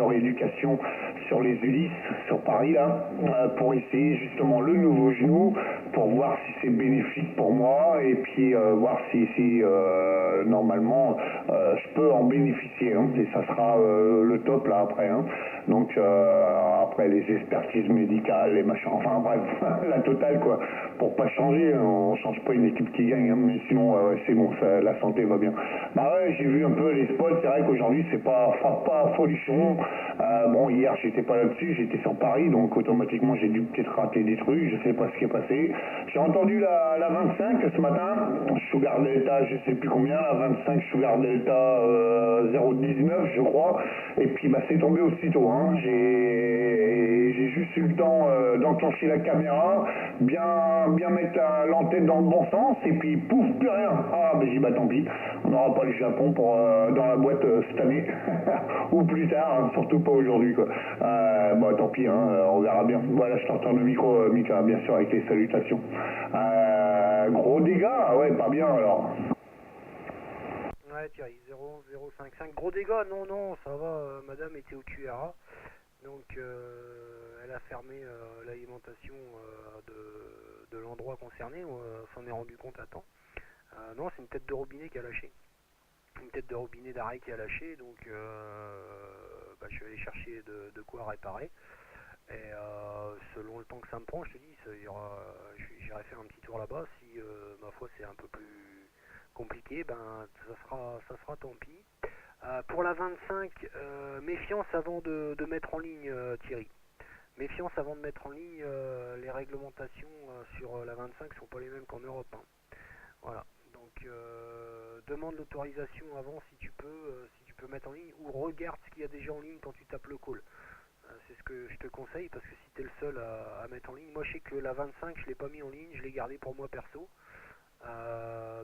de rééducation sur les Ulysses, sur Paris là, pour essayer justement le nouveau genou, pour voir si c'est bénéfique pour moi et puis voir si normalement je peux en bénéficier, hein, et ça sera le top là après, hein. Donc après les expertises médicales, les machins, enfin bref, la totale quoi, pour pas changer, on change pas une équipe qui gagne, hein, mais sinon c'est bon, ça, la santé va bien. Bah ouais, j'ai vu un peu les spots, c'est vrai qu'aujourd'hui c'est pas folichon. Bon, hier j'étais pas là-dessus, j'étais sur Paris, donc automatiquement j'ai dû peut-être rater des trucs, je sais pas ce qui est passé. J'ai entendu la 25 ce matin, Sugar Delta, je sais plus combien, la 25 Sugar Delta 0,19 je crois, et puis bah c'est tombé aussitôt, hein. J'ai juste eu le temps d'enclencher la caméra, bien mettre l'antenne dans le bon sens, et puis pouf, plus rien. Ah bah j'ai bah tant pis, on n'aura pas le Japon pour dans la boîte cette année, ou plus tard, hein, surtout pas aujourd'hui quoi. Bah tant pis, hein, on verra bien. Voilà, je t'entends le micro, Mika, bien sûr, avec les salutations. Gros dégâts, ouais, pas bien alors. Ouais, Thierry, 0,055. Gros dégâts, non, ça va, madame était au QRA, donc elle a fermé l'alimentation de l'endroit concerné, on s'en est rendu compte à temps. Non, c'est une tête de robinet qui a lâché. Une tête de robinet d'arrêt qui a lâché, donc bah, je suis allé chercher de quoi réparer. Et selon le temps que ça me prend, je te dis, j'irai faire un petit tour là-bas. Si ma foi c'est un peu plus compliqué, ben ça sera tant pis. Pour la 25, méfiance avant de mettre en ligne, Thierry. Méfiance avant de mettre en ligne, les réglementations sur la 25 sont pas les mêmes qu'en Europe, hein. Voilà, donc demande l'autorisation avant si tu peux mettre en ligne, ou regarde ce qu'il y a déjà en ligne quand tu tapes le call. C'est ce que je te conseille, parce que si tu es le seul à mettre en ligne, moi je sais que la 25 je l'ai pas mis en ligne, je l'ai gardé pour moi perso.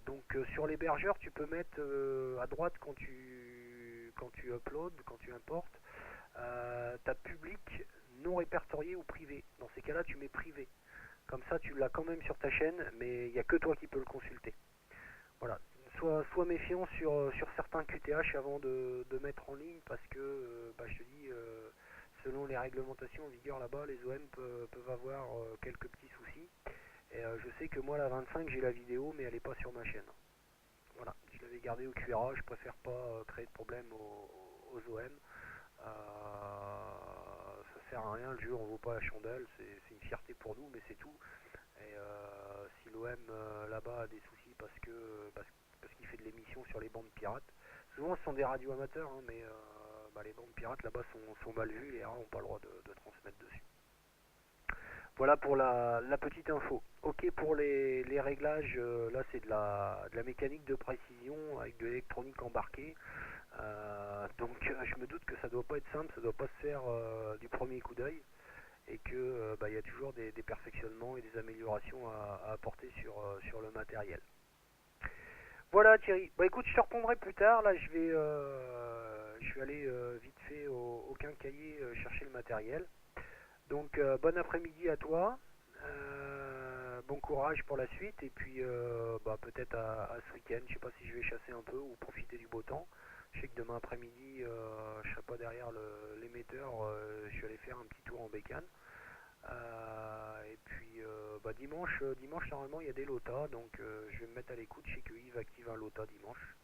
Donc sur l'hébergeur tu peux mettre à droite quand tu uploads, quand tu importes, t'as public, non répertorié ou privé. Dans ces cas là tu mets privé, comme ça tu l'as quand même sur ta chaîne, mais il n'y a que toi qui peux le consulter. Voilà, sois méfiant sur certains QTH avant de mettre en ligne, parce que bah, je te dis, selon les réglementations en vigueur là-bas, les OM peuvent avoir quelques petits soucis. Et je sais que moi la 25 j'ai la vidéo, mais elle n'est pas sur ma chaîne. Voilà, je l'avais gardée au QRA, je préfère pas créer de problème aux OM. Ça sert à rien, le jeu on vaut pas la chandelle, c'est une fierté pour nous, mais c'est tout. Et si l'OM là-bas a des soucis parce qu'il fait de l'émission sur les bandes pirates, souvent ce sont des radios amateurs, hein, mais bah, les bandes pirates là-bas sont mal vues, les RA n'ont pas le droit de transmettre dessus. Voilà pour la petite info. Ok, pour les réglages, là c'est de la mécanique de précision avec de l'électronique embarquée. Donc je me doute que ça doit pas être simple, ça doit pas se faire du premier coup d'œil, et que bah, y a toujours des perfectionnements et des améliorations à apporter sur le matériel. Voilà Thierry, bah écoute, je te répondrai plus tard, là je vais aller vite fait au quincaillier chercher le matériel. Donc bon après-midi à toi, bon courage pour la suite, et puis bah, peut-être à ce week-end, je sais pas si je vais chasser un peu ou profiter du beau temps. Je sais que demain après-midi je serai pas derrière l'émetteur, je vais aller faire un petit tour en bécane. Et puis bah, dimanche normalement il y a des lotas, donc je vais me mettre à l'écoute. Je sais que Yves active un lota dimanche.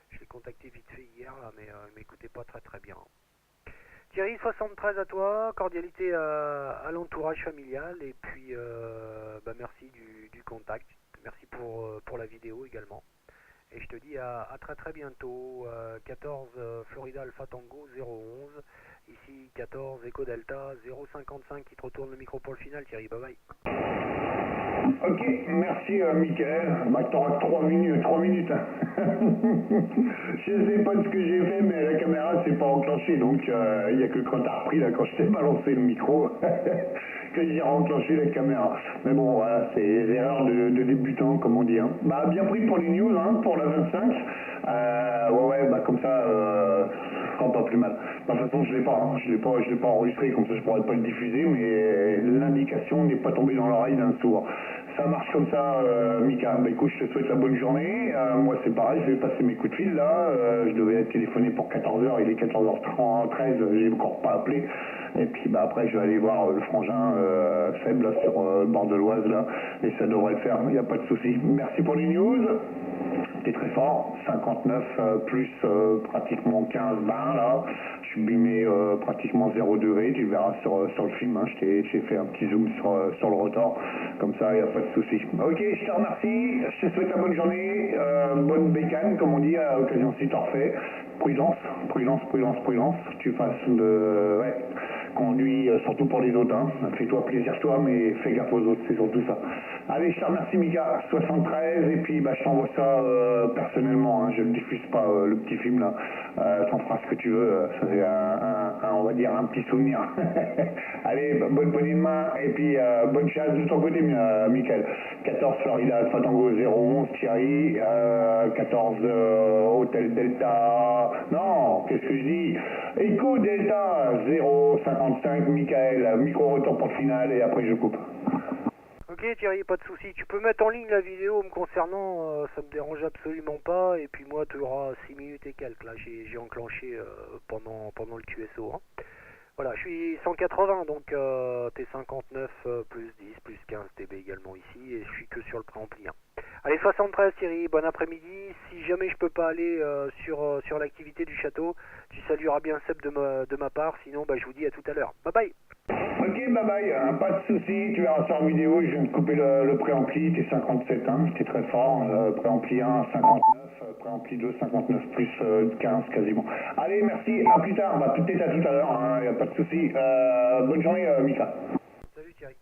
Je l'ai contacté vite fait hier là, mais il m'écoutait pas très bien. Thierry, 73 à toi, cordialité à l'entourage familial, et puis bah, merci du contact, merci pour la vidéo également. Et je te dis à très bientôt. 14 Florida Alpha Tango 011, ici 14 Echo Delta 055 qui te retourne le micro pour le final. Thierry, bye bye. Ok, merci Mickaël. Bah t'auras 3 minutes. Je sais pas ce que j'ai fait, mais la caméra s'est pas enclenchée, donc il n'y a que quand t'as repris là, quand je t'ai balancé le micro, que j'ai enclenché la caméra. Mais bon, voilà, c'est les erreurs de débutant, comme on dit, hein. Bah bien pris pour les news, hein, pour la 25. Ouais, bah comme ça, pas plus mal. Bah, de toute façon, je l'ai pas enregistré, comme ça je pourrais pas le diffuser, mais l'indication n'est pas tombée dans l'oreille d'un sourd. Ça marche comme ça, Mika. Bah écoute, je te souhaite la bonne journée. Moi c'est pareil, je vais passer mes coups de fil là. Je devais téléphoner pour 14h, il est 14h13, j'ai encore pas appelé. Et puis bah après je vais aller voir le frangin faible là, sur le bord de l'Oise là. Et ça devrait le faire, il n'y a pas de souci. Merci pour les news. T'es très fort, 59 plus pratiquement 15 bains là. Je suis bimé pratiquement 0 degré, tu le verras sur le film, hein. J'ai fait un petit zoom sur le rotor, comme ça il n'y a pas de souci. Ok, je te remercie, je te souhaite une bonne journée, bonne bécane comme on dit à l'occasion si t'en refais. Prudence, prudence, prudence, prudence, tu fasses de... Ouais. Conduis surtout pour les autres, hein. Fais-toi plaisir toi, mais fais gaffe aux autres, c'est surtout ça. Allez, je te remercie Mika, 73, et puis bah, je t'envoie ça personnellement, hein. Je ne diffuse pas le petit film là, t'en feras ce que tu veux, ça c'est on va dire un petit souvenir. Allez, bonne poignée de main, et puis bonne chasse de ton côté, Michael. 14 Florida Alpha Tango 011 Thierry, 14 Hôtel Delta, non, qu'est-ce que je dis, Echo Delta 055 Michael, micro-retour pour le final, et après je coupe. Ok Thierry, pas de souci. Tu peux mettre en ligne la vidéo me concernant, ça me dérange absolument pas. Et puis moi, tu auras 6 minutes et quelques. Là, j'ai enclenché pendant le QSO. Hein. Voilà, je suis 180, donc t'es 59 plus 10 plus 15 TB également ici. Et je suis que sur le préampli. Hein. Allez, 73 Thierry, bon après-midi. Si jamais je peux pas aller sur l'activité du château, tu salueras bien Seb de ma part. Sinon, bah, je vous dis à tout à l'heure. Bye bye. Ok, bye bye, pas de soucis, tu verras sur la vidéo, je viens de couper le préampli, t'es 57, hein, t'es très fort, préampli 1, 59, préampli 2, 59 plus 15 quasiment. Allez, merci, à plus tard, bah, peut-être à tout à l'heure, hein, y a pas de soucis, bonne journée Mika. Salut Thierry.